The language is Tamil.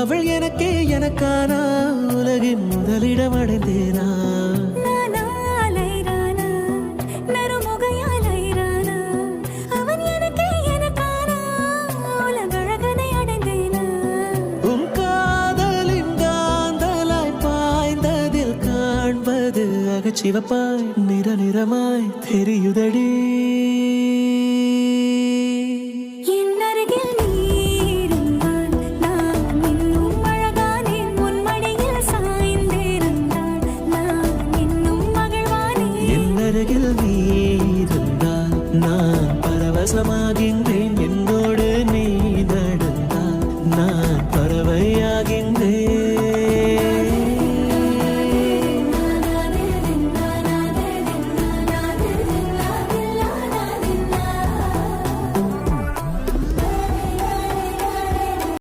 அவள் எனக்கே எனக்கானா உலகின் முதலிடம் அடைந்தேனா சிவப்பாய் நிற நிறமாய் தெரியுதடி நான் பரவசமாகின்றேன் என்னோடு நீ நடந்தால் நான் பறவையாகின்றேன்